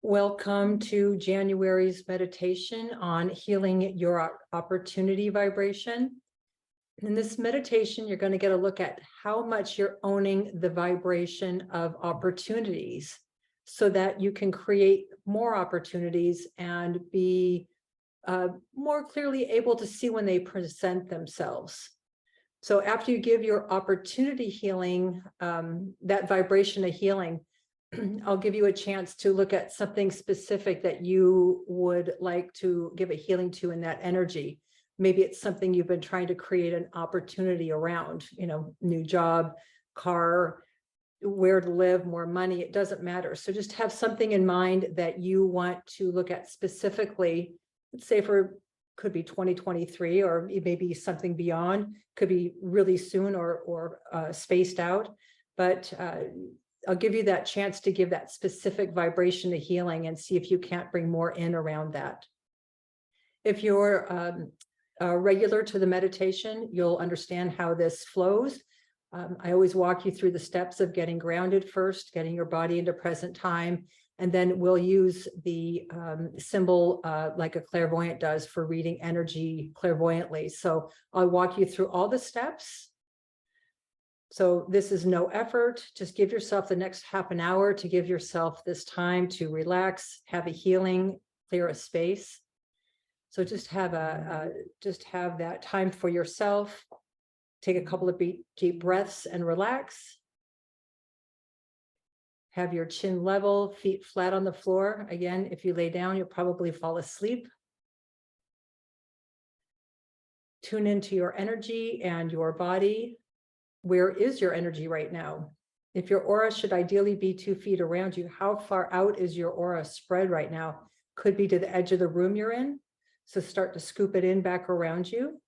Welcome to January's meditation on healing your opportunity vibration. In this meditation, you're going to get a look at how much you're owning the vibration of opportunities so that you can create more opportunities and be more clearly able to see when they present themselves. So after you give your opportunity healing, that vibration of healing, I'll give you a chance to look at something specific that you would like to give a healing to in that energy. Maybe it's something you've been trying to create an opportunity around, new job, car, where to live, more money, it doesn't matter. So just have something in mind that you want to look at specifically, let's say could be 2023, or maybe something beyond, could be really soon or spaced out. But I'll give you that chance to give that specific vibration to healing and see if you can't bring more in around that. If you're regular to the meditation, you'll understand how this flows. I always walk you through the steps of getting grounded first, getting your body into present time, and then we'll use the symbol like a clairvoyant does for reading energy clairvoyantly. So I'll walk you through all the steps. So this is no effort. Just give yourself the next half an hour to give yourself this time to relax, have a healing, clear a space. So just have that time for yourself. Take a couple of deep breaths and relax. Have your chin level, feet flat on the floor. Again, if you lay down, you'll probably fall asleep. Tune into your energy and your body. Where is your energy right now? If your aura should ideally be 2 feet around you, how far out is your aura spread right now? Could be to the edge of the room you're in. So start to scoop it in back around you.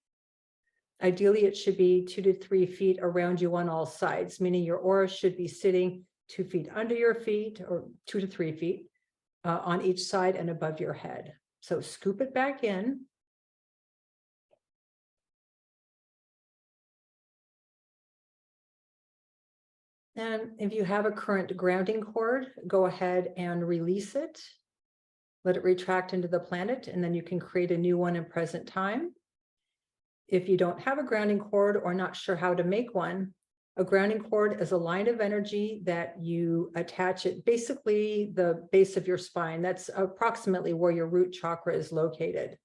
Ideally, it should be 2 to 3 feet around you on all sides, meaning your aura should be sitting 2 feet under your feet or 2 to 3 feet on each side and above your head. So scoop it back in. And if you have a current grounding cord, go ahead and release it. Let it retract into the planet, and then you can create a new one in present time. If you don't have a grounding cord or not sure how to make one, a grounding cord is a line of energy that you attach it, basically the base of your spine. That's approximately where your root chakra is located.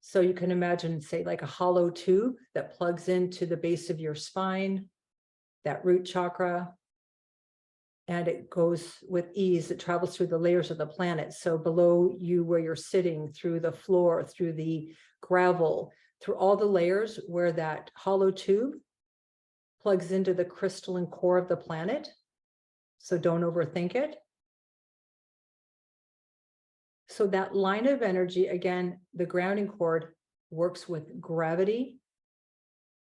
So you can imagine, say, like a hollow tube that plugs into the base of your spine, that root chakra, and it goes with ease. It travels through the layers of the planet. So below you, where you're sitting, through the floor, through the gravel, through all the layers where that hollow tube plugs into the crystalline core of the planet. So don't overthink it. So that line of energy, again, the grounding cord works with gravity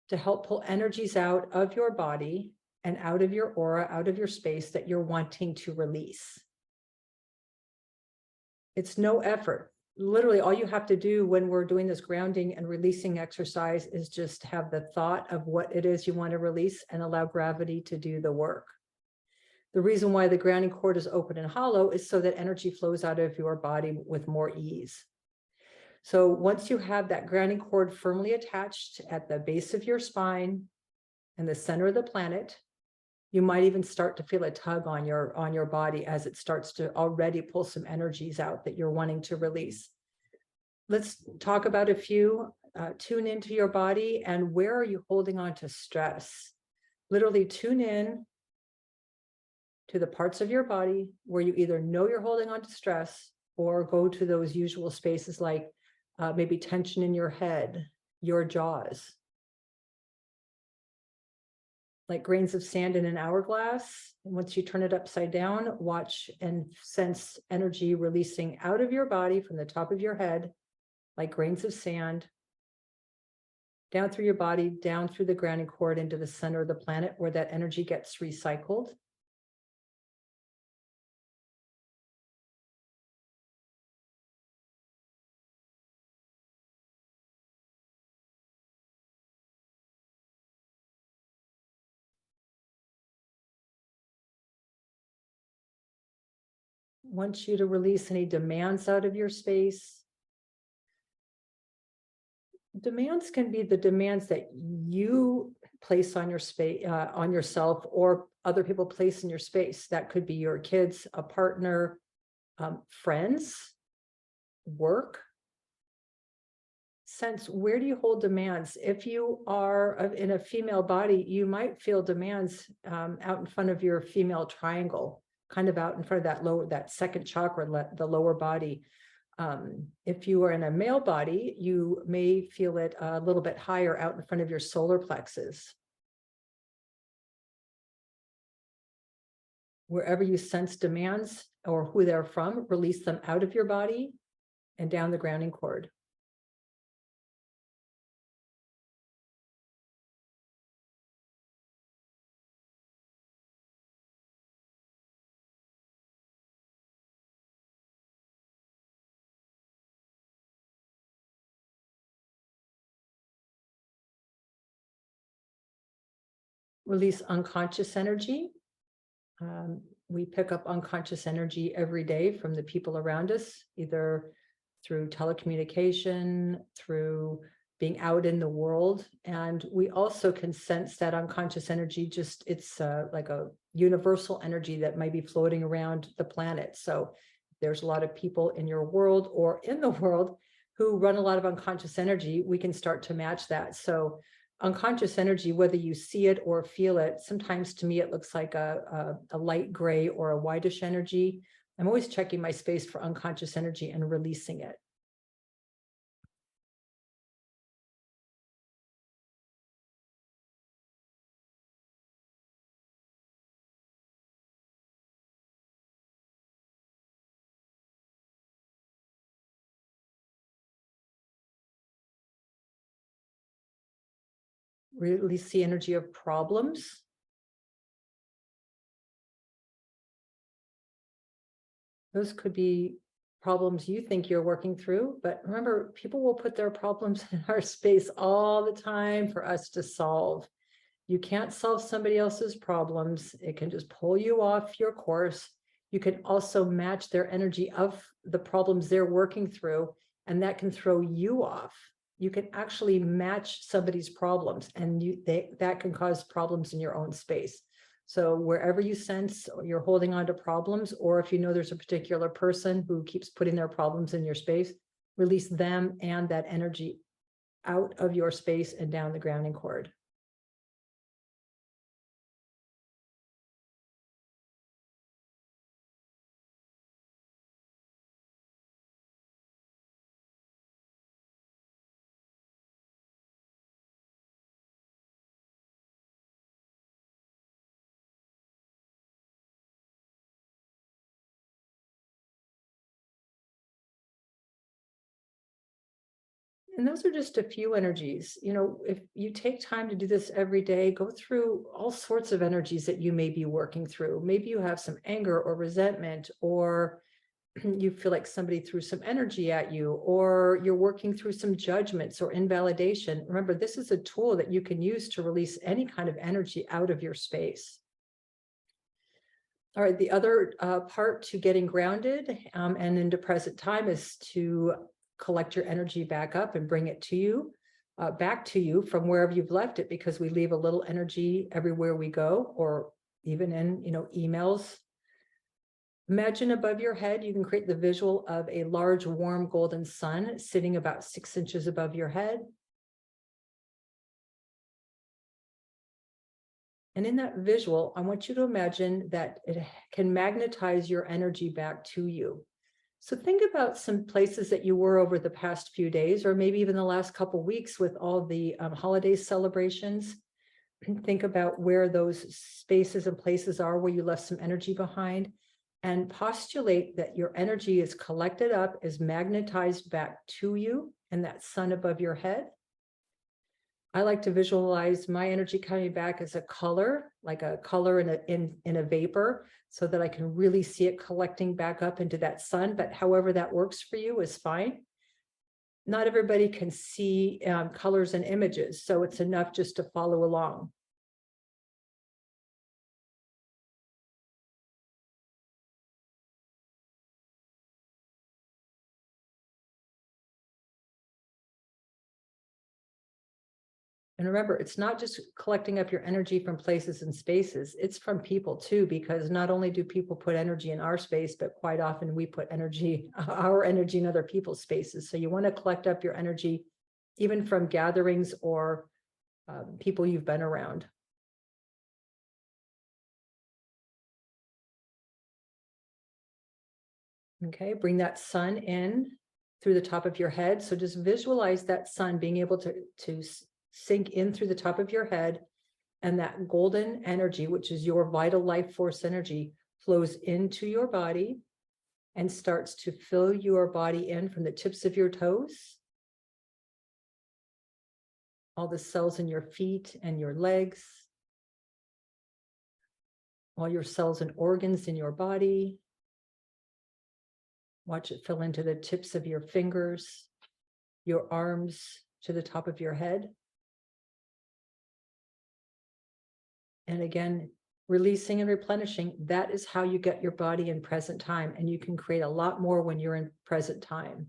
to help pull energies out of your body and out of your aura, out of your space that you're wanting to release. It's no effort. Literally, all you have to do when we're doing this grounding and releasing exercise is just have the thought of what it is you want to release and allow gravity to do the work. The reason why the grounding cord is open and hollow is so that energy flows out of your body with more ease. So once you have that grounding cord firmly attached at the base of your spine and the center of the planet, you might even start to feel a tug on your body as it starts to already pull some energies out that you're wanting to release. Let's talk about a few. Tune into your body and where are you holding on to stress? Literally tune in to the parts of your body where you either know you're holding on to stress, or go to those usual spaces like maybe tension in your head, your jaws, like grains of sand in an hourglass. And once you turn it upside down, watch and sense energy releasing out of your body from the top of your head, like grains of sand, down through your body, down through the grounding cord into the center of the planet where that energy gets recycled. Want you to release any demands out of your space. Demands can be the demands that you place on your space, on yourself, or other people place in your space. That could be your kids, a partner, friends, work. Sense, where do you hold demands? If you are in a female body, you might feel demands out in front of your female triangle, kind of out in front of that second chakra, the lower body. If you are in a male body, you may feel it a little bit higher out in front of your solar plexus. Wherever you sense demands or who they're from, release them out of your body and down the grounding cord. Release unconscious energy. We pick up unconscious energy every day from the people around us, either through telecommunication, through being out in the world. And we also can sense that unconscious energy, it's like a universal energy that might be floating around the planet. So there's a lot of people in your world or in the world who run a lot of unconscious energy. We can start to match that. So unconscious energy, whether you see it or feel it, sometimes to me it looks like a light gray or a whitish energy. I'm always checking my space for unconscious energy and releasing it. Release the energy of problems. Those could be problems you think you're working through, but remember, people will put their problems in our space all the time for us to solve. You can't solve somebody else's problems. It can just pull you off your course. You can also match their energy of the problems they're working through, and that can throw you off. You can actually match somebody's problems, and that can cause problems in your own space. So wherever you sense you're holding on to problems, or if you know there's a particular person who keeps putting their problems in your space, release them and that energy out of your space and down the grounding cord. And those are just a few energies. If you take time to do this every day, go through all sorts of energies that you may be working through. Maybe you have some anger or resentment, or you feel like somebody threw some energy at you, or you're working through some judgments or invalidation. Remember, this is a tool that you can use to release any kind of energy out of your space. All right, the other part to getting grounded and into present time is to collect your energy back up and bring it to you, back to you from wherever you've left it, because we leave a little energy everywhere we go, or even in, emails. Imagine above your head, you can create the visual of a large, warm, golden sun sitting about 6 inches above your head. And in that visual, I want you to imagine that it can magnetize your energy back to you. So think about some places that you were over the past few days, or maybe even the last couple of weeks with all the holiday celebrations. Think about where those spaces and places are where you left some energy behind, and postulate that your energy is collected up, is magnetized back to you and that sun above your head. I like to visualize my energy coming back as a color, like a color in a vapor, so that I can really see it collecting back up into that sun. But however that works for you is fine. Not everybody can see colors and images, so it's enough just to follow along. And remember, it's not just collecting up your energy from places and spaces, it's from people too, because not only do people put energy in our space, but quite often we put our energy in other people's spaces. So you want to collect up your energy, even from gatherings or people you've been around. Okay, bring that sun in through the top of your head. So just visualize that sun being able to sink in through the top of your head, and that golden energy, which is your vital life force energy, flows into your body and starts to fill your body in from the tips of your toes, all the cells in your feet and your legs, all your cells and organs in your body. Watch it fill into the tips of your fingers, your arms to the top of your head. And again, releasing and replenishing, that is how you get your body in present time. And you can create a lot more when you're in present time.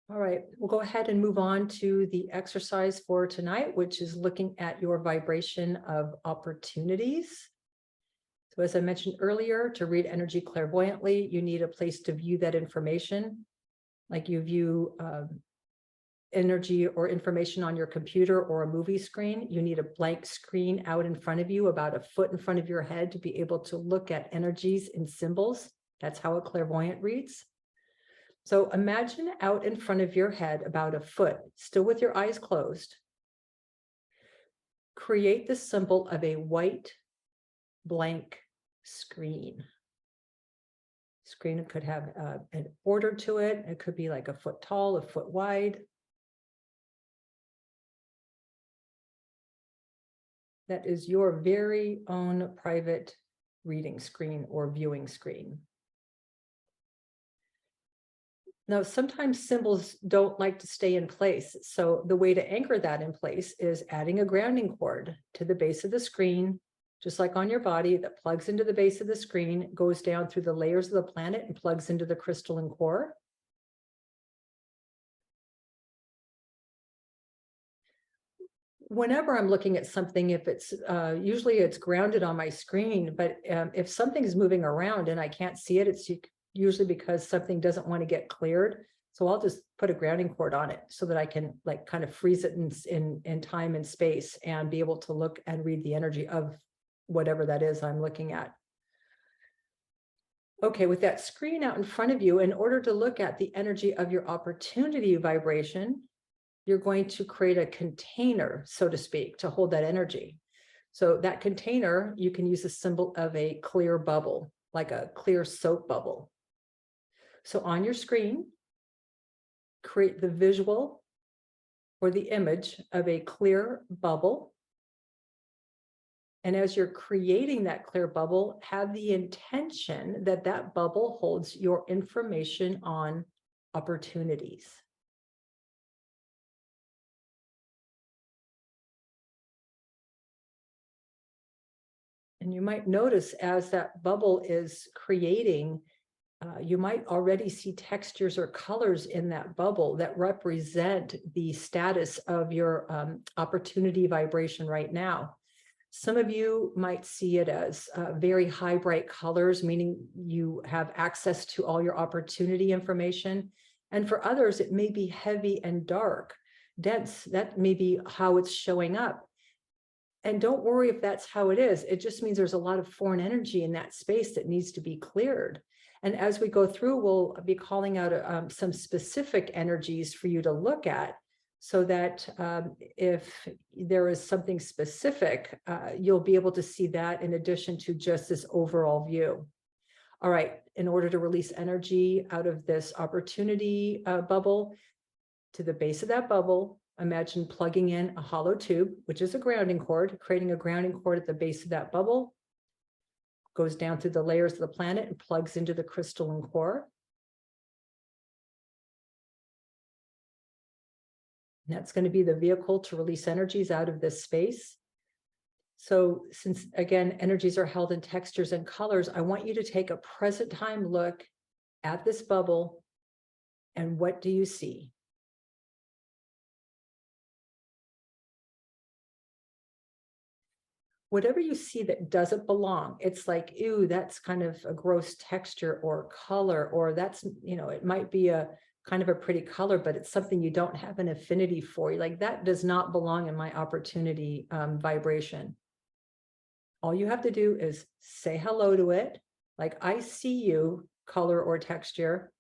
All right, we'll go ahead and move on to the exercise for tonight, which is looking at your vibration of opportunities. So as I mentioned earlier, to read energy clairvoyantly, you need a place to view that information. Like you view energy or information on your computer or a movie screen, you need a blank screen out in front of you, about a foot in front of your head, to be able to look at energies and symbols. That's how a clairvoyant reads. So imagine out in front of your head, about a foot, still with your eyes closed. Create the symbol of a white blank screen. Screen could have an border to it. It could be like a foot tall, a foot wide. That is your very own private reading screen or viewing screen. Now, sometimes symbols don't like to stay in place. So the way to anchor that in place is adding a grounding cord to the base of the screen, just like on your body, that plugs into the base of the screen, goes down through the layers of the planet and plugs into the crystalline core. Whenever I'm looking at something, if it's usually it's grounded on my screen, but if something's moving around and I can't see it, it's usually because something doesn't want to get cleared. So I'll just put a grounding cord on it so that I can like kind of freeze it in time and space and be able to look and read the energy of whatever that is I'm looking at. Okay, with that screen out in front of you, in order to look at the energy of your opportunity vibration, you're going to create a container, so to speak, to hold that energy. So that container, you can use a symbol of a clear bubble, like a clear soap bubble. So on your screen, create the visual or the image of a clear bubble. And as you're creating that clear bubble, have the intention that that bubble holds your information on opportunities. And you might notice as that bubble is creating, you might already see textures or colors in that bubble that represent the status of your opportunity vibration right now. Some of you might see it as very high, bright colors, meaning you have access to all your opportunity information. And for others, it may be heavy and dark, dense. That may be how it's showing up. And don't worry if that's how it is. It just means there's a lot of foreign energy in that space that needs to be cleared. And as we go through, we'll be calling out some specific energies for you to look at, so that if there is something specific, you'll be able to see that in addition to just this overall view. All right, in order to release energy out of this opportunity bubble, to the base of that bubble, imagine plugging in a hollow tube, which is a grounding cord, creating a grounding cord at the base of that bubble, goes down through the layers of the planet and plugs into the crystalline core. And that's going to be the vehicle to release energies out of this space. So since, again, energies are held in textures and colors, I want you to take a present time look at this bubble. And what do you see? whatever you see that doesn't belong, it's like, ew, that's kind of a gross texture or color, or that's, it might be a kind of a pretty color, but it's something you don't have an affinity for. You're like, that does not belong in my opportunity vibration. All you have to do is say hello to it, like, I see you, color or texture,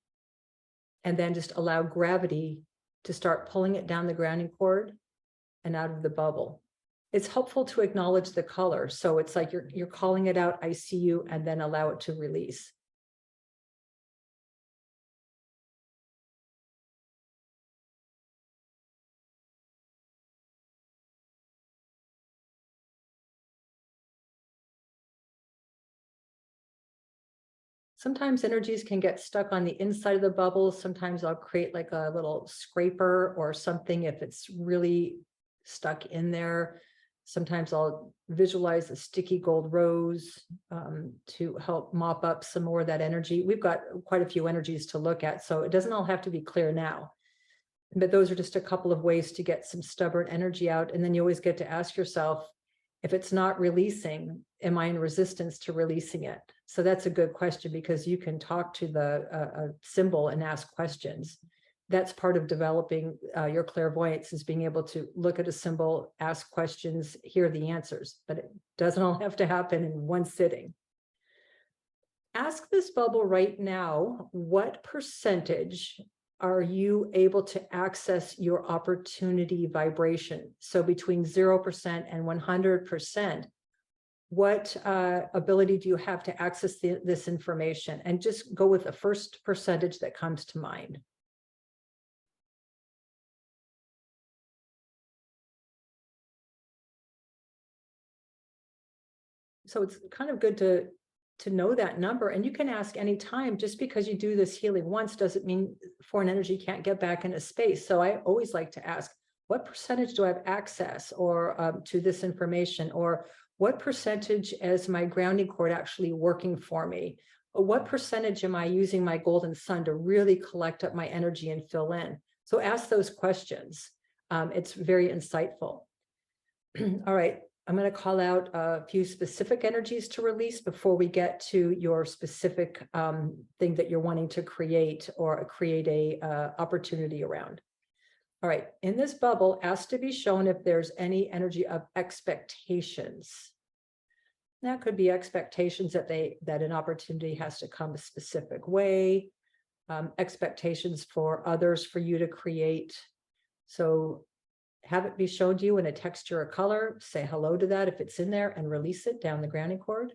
and then just allow gravity to start pulling it down the grounding cord and out of the bubble. It's helpful to acknowledge the color. So it's like you're calling it out, I see you, and then allow it to release. Sometimes energies can get stuck on the inside of the bubble. Sometimes I'll create like a little scraper or something if it's really stuck in there. Sometimes I'll visualize a sticky gold rose to help mop up some more of that energy. We've got quite a few energies to look at, so it doesn't all have to be clear now. But those are just a couple of ways to get some stubborn energy out. And then you always get to ask yourself, if it's not releasing, am I in resistance to releasing it? So that's a good question, because you can talk to the symbol and ask questions. That's part of developing your clairvoyance, is being able to look at a symbol, ask questions, hear the answers, but it doesn't all have to happen in one sitting. Ask this bubble right now, what percentage are you able to access your opportunity vibration? So between 0% and 100%, what ability do you have to access this information? And just go with the first percentage that comes to mind. So it's kind of good to know that number, and you can ask anytime. Just because you do this healing once doesn't mean foreign energy can't get back into space. So I always like to ask, what percentage do I have access or to this information, or what percentage is my grounding cord actually working for me? Or what percentage am I using my golden sun to really collect up my energy and fill in? So ask those questions. It's very insightful. All right, I'm going to call out a few specific energies to release before we get to your specific thing that you're wanting to create or create a opportunity around. All right, in this bubble, ask to be shown if there's any energy of expectations. That could be expectations that an opportunity has to come a specific way, expectations for others for you to create. So have it be shown to you in a texture or color, say hello to that if it's in there, and release it down the grounding cord.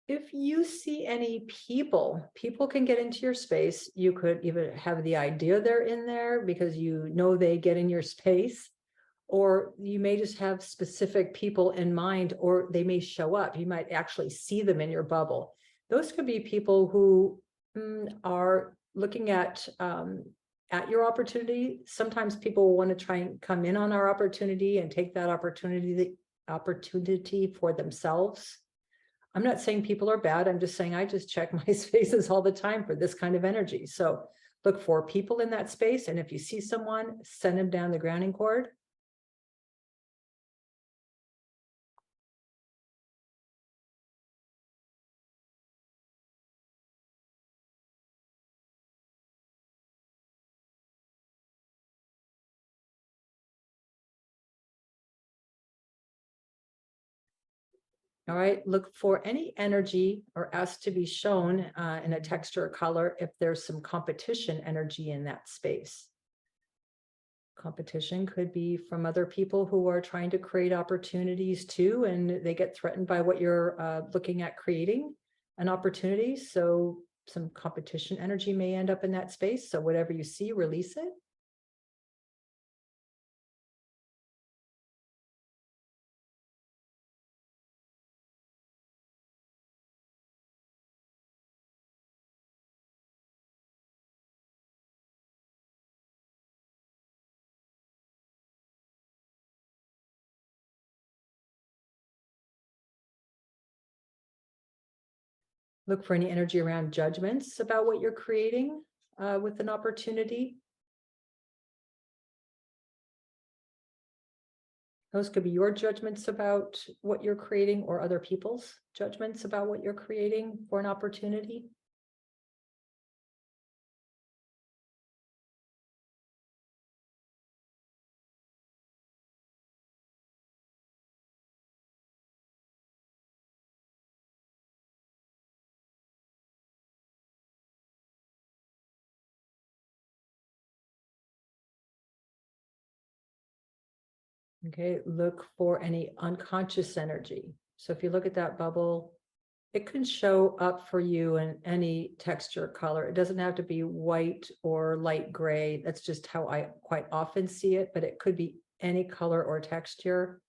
If you see any people can get into your space. You could even have the idea they're in there because they get in your space, or you may just have specific people in mind, or they may show up. You might actually see them in your bubble. Those could be people who are looking at your opportunity. Sometimes people want to try and come in on our opportunity and take that opportunity for themselves. I'm not saying people are bad. I'm just saying I just check my spaces all the time for this kind of energy. So look for people in that space. And if you see someone, send them down the grounding cord. All right, look for any energy or ask to be shown in a texture or color if there's some competition energy in that space. Competition could be from other people who are trying to create opportunities too, and they get threatened by what you're looking at creating an opportunity. So some competition energy may end up in that space. So whatever you see, release it. Look for any energy around judgments about what you're creating with an opportunity. Those could be your judgments about what you're creating or other people's judgments about what you're creating for an opportunity. Okay, look for any unconscious energy. So if you look at that bubble, it can show up for you in any texture color. It doesn't have to be white or light gray. That's just how I quite often see it, but it could be any color or texture.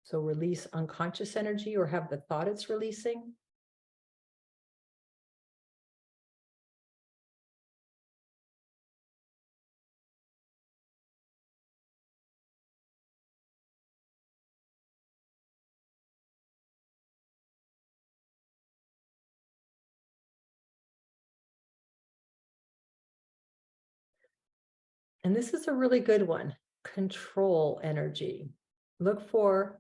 So release unconscious energy or have the thought it's releasing. And this is a really good one. Control energy. Look for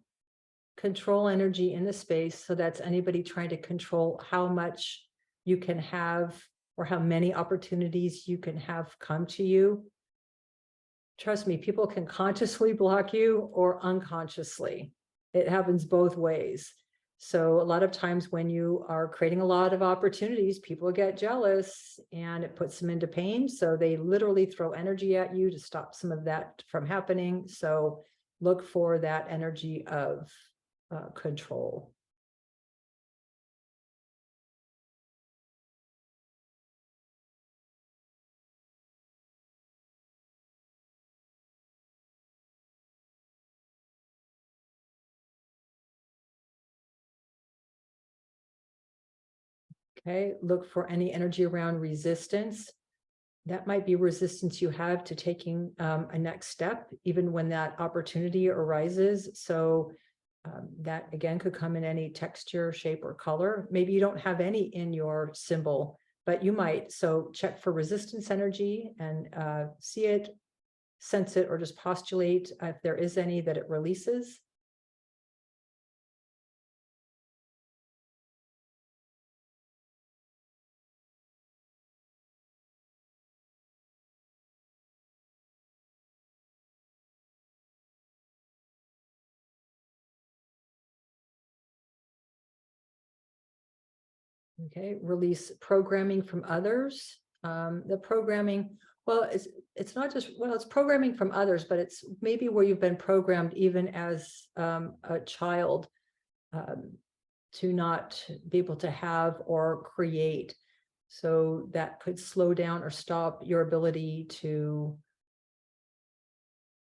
control energy in the space. So that's anybody trying to control how much you can have or how many opportunities you can have come to you. Trust me, people can consciously block you or unconsciously. It happens both ways. So a lot of times when you are creating a lot of opportunities, people get jealous and it puts them into pain. So they literally throw energy at you to stop some of that from happening. So look for that energy of control. Okay, look for any energy around resistance. That might be resistance you have to taking a next step, even when that opportunity arises. So that again could come in any texture, shape, or color. Maybe you don't have any in your symbol, but you might. So check for resistance energy and see it, sense it, or just postulate if there is any that it releases. Okay, release programming from others. The programming, well, it's not just, well, it's programming from others, but it's maybe where you've been programmed even as a child to not be able to have or create. So that could slow down or stop your ability to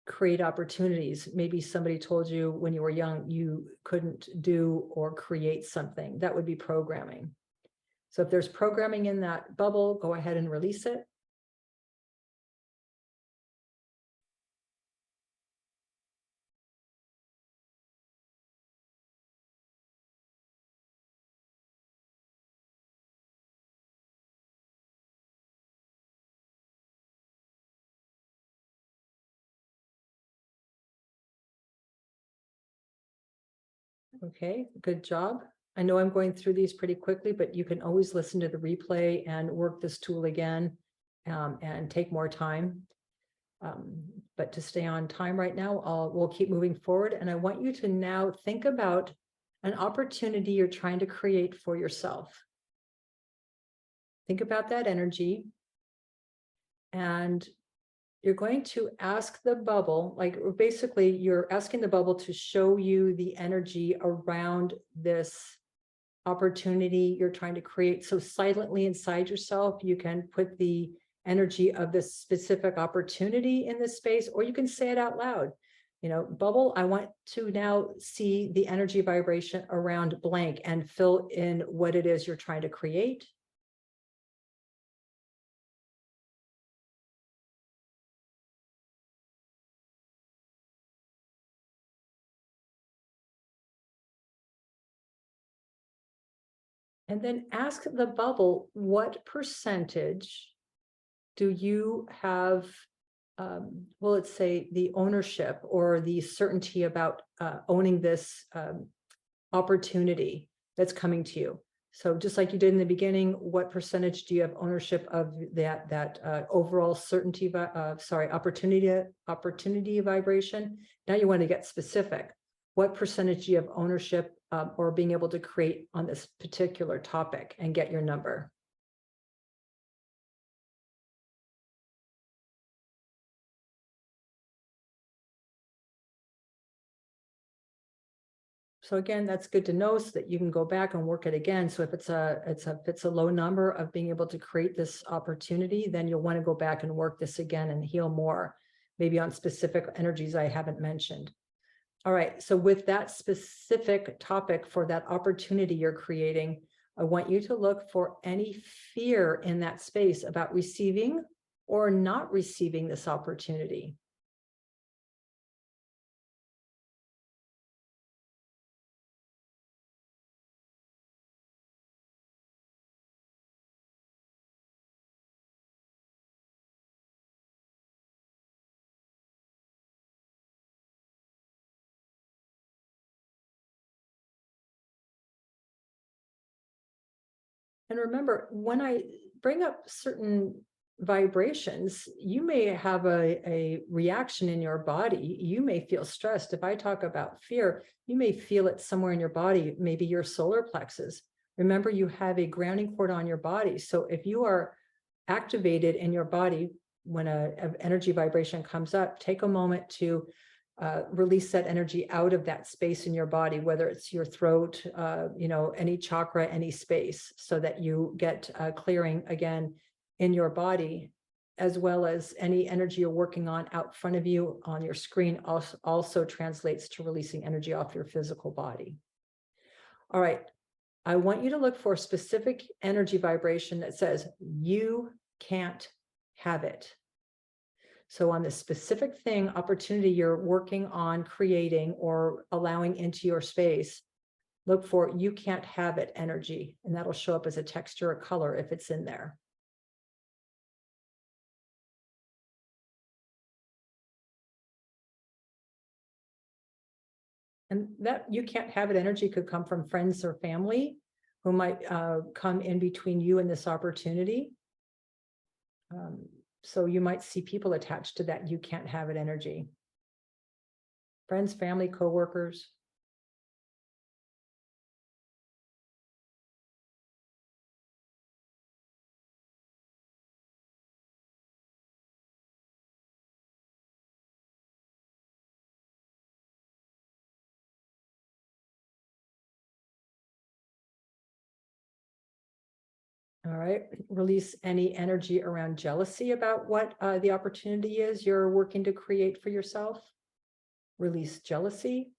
create opportunities. Maybe somebody told you when you were young you couldn't do or create something. That would be programming. So if there's programming in that bubble, go ahead and release it. Okay, good job. I know I'm going through these pretty quickly, but you can always listen to the replay and work this tool again and take more time. But to stay on time right now, we'll keep moving forward. And I want you to now think about an opportunity you're trying to create for yourself. Think about that energy. And you're going to ask the bubble, like basically you're asking the bubble to show you the energy around this opportunity you're trying to create. So silently inside yourself, you can put the energy of this specific opportunity in this space, or you can say it out loud. You know, bubble, I want to now see the energy vibration around blank and fill in what it is you're trying to create. And then ask the bubble, what percentage do you have, well, let's say the ownership or the certainty about owning this opportunity that's coming to you? So just like you did in the beginning, what percentage do you have ownership of that overall certainty, opportunity vibration? Now you want to get specific. What percentage do you have ownership or being able to create on this particular topic and get your number? So again, that's good to know so that you can go back and work it again. So if it's a low number of being able to create this opportunity, then you'll want to go back and work this again and heal more, maybe on specific energies I haven't mentioned. All right, so with that specific topic for that opportunity you're creating, I want you to look for any fear in that space about receiving or not receiving this opportunity. And remember, when I bring up certain vibrations, you may have a reaction in your body. You may feel stressed. If I talk about fear, you may feel it somewhere in your body, maybe your solar plexus. Remember, you have a grounding cord on your body. So if you are activated in your body when an energy vibration comes up, take a moment to release that energy out of that space in your body, whether it's your throat, any chakra, any space, so that you get clearing again in your body, as well as any energy you're working on out front of you on your screen also translates to releasing energy off your physical body. All right. I want you to look for a specific energy vibration that says, you can't have it. So on the specific thing, opportunity you're working on creating or allowing into your space, look for you can't have it energy, and that'll show up as a texture or color if it's in there. And that you can't have it energy could come from friends or family who might come in between you and this opportunity. So you might see people attached to that you can't have it energy. Friends, family, coworkers. All right, release any energy around jealousy about what the opportunity is you're working to create for yourself. Release jealousy.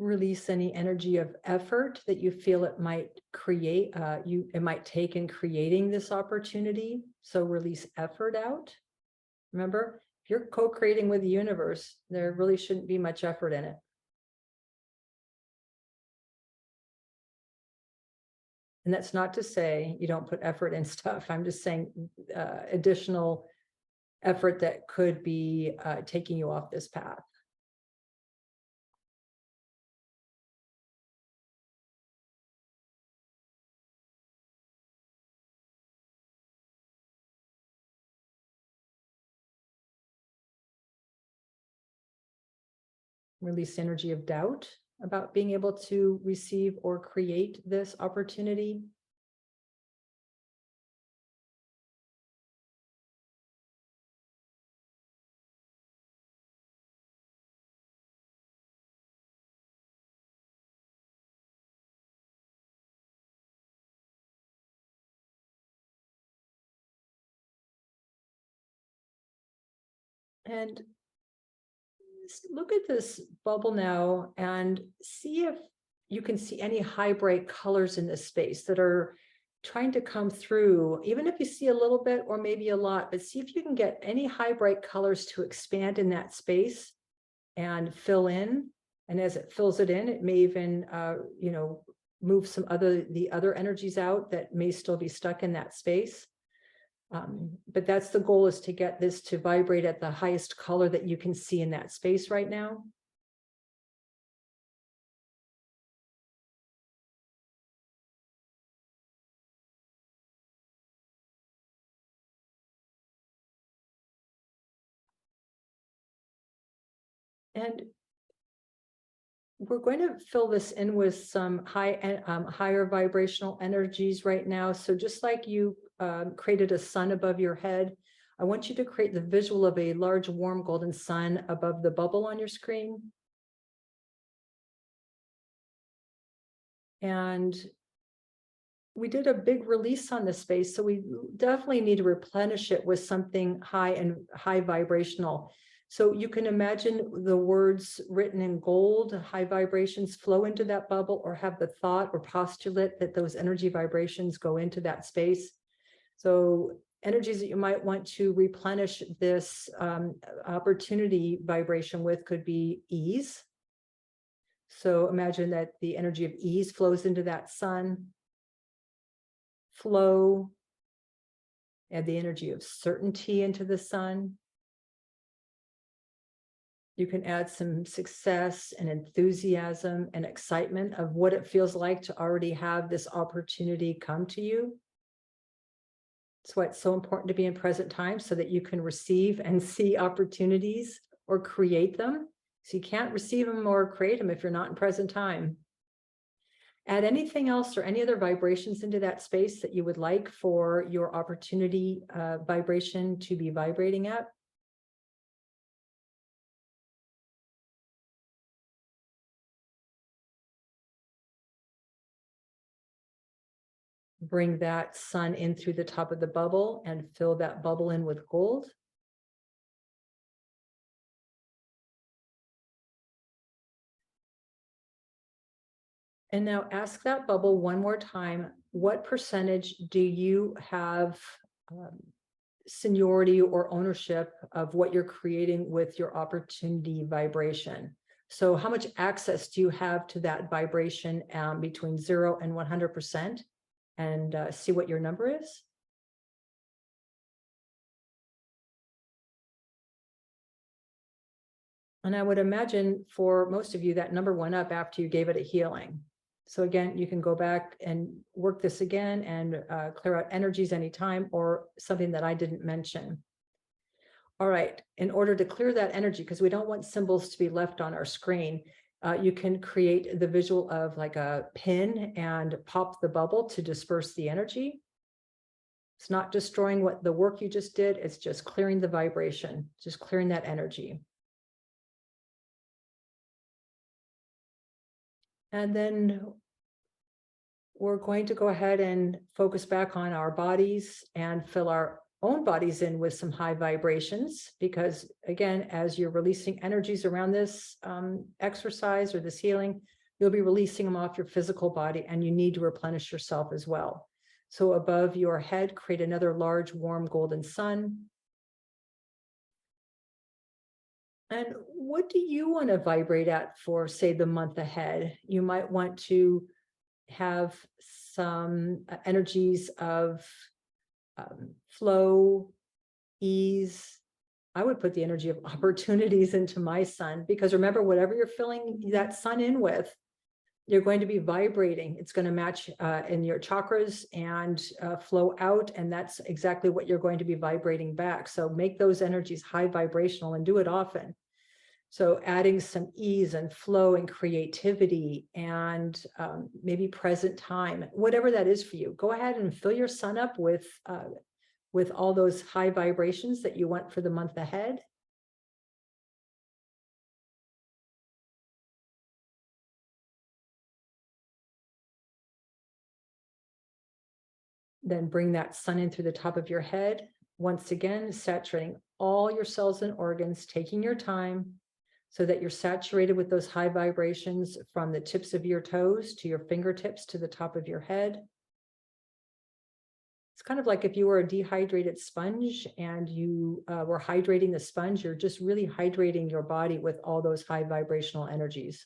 Release any energy of effort that you feel it might create, it might take in creating this opportunity. So release effort out. Remember, if you're co-creating with the universe, there really shouldn't be much effort in it. And that's not to say you don't put effort in stuff. I'm just saying additional effort that could be taking you off this path. Release energy of doubt about being able to receive or create this opportunity. And look at this bubble now and see if you can see any high bright colors in this space that are trying to come through, even if you see a little bit or maybe a lot, but see if you can get any high bright colors to expand in that space and fill in. And as it fills it in, it may even, move the other energies out that may still be stuck in that space. But that's the goal, is to get this to vibrate at the highest color that you can see in that space right now. And we're going to fill this in with some higher vibrational energies right now. So just like you created a sun above your head, I want you to create the visual of a large warm golden sun above the bubble on your screen. And we did a big release on this space, so we definitely need to replenish it with something high vibrational. So you can imagine the words written in gold, high vibrations, flow into that bubble, or have the thought or postulate that those energy vibrations go into that space. So energies that you might want to replenish this opportunity vibration with could be ease. So imagine that the energy of ease flows into that sun. Flow, add the energy of certainty into the sun. You can add some success and enthusiasm and excitement of what it feels like to already have this opportunity come to you. That's why it's so important to be in present time, so that you can receive and see opportunities or create them. So you can't receive them or create them if you're not in present time. Add anything else or any other vibrations into that space that you would like for your opportunity vibration to be vibrating at. Bring that sun in through the top of the bubble and fill that bubble in with gold. And now ask that bubble one more time, what percentage do you have seniority or ownership of what you're creating with your opportunity vibration? So how much access do you have to that vibration between 0 and 100%? And see what your number is. And I would imagine for most of you that number went up after you gave it a healing. So again, you can go back and work this again and clear out energies anytime, or something that I didn't mention. All right, in order to clear that energy, because we don't want symbols to be left on our screen, you can create the visual of like a pin and pop the bubble to disperse the energy. It's not destroying what the work you just did, it's just clearing the vibration, just clearing that energy. And then we're going to go ahead and focus back on our bodies and fill our own bodies in with some high vibrations, because again, as you're releasing energies around this exercise or this healing, you'll be releasing them off your physical body, and you need to replenish yourself as well. So above your head, create another large, warm, golden sun. And what do you want to vibrate at for, say, the month ahead? You might want to have some energies of flow, ease. I would put the energy of opportunities into my sun, because remember, whatever you're filling that sun in with, you're going to be vibrating. It's going to match in your chakras and flow out. And that's exactly what you're going to be vibrating back. So make those energies high vibrational and do it often. So adding some ease and flow and creativity and maybe present time, whatever that is for you, go ahead and fill your sun up with all those high vibrations that you want for the month ahead. Then bring that sun in through the top of your head. Once again, saturating all your cells and organs, taking your time so that you're saturated with those high vibrations from the tips of your toes to your fingertips to the top of your head. It's kind of like if you were a dehydrated sponge and you were hydrating the sponge, you're just really hydrating your body with all those high vibrational energies.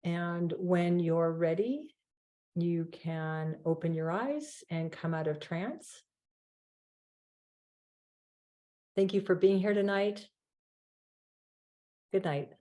And when you're ready, you can open your eyes and come out of trance. Thank you for being here tonight. Good night.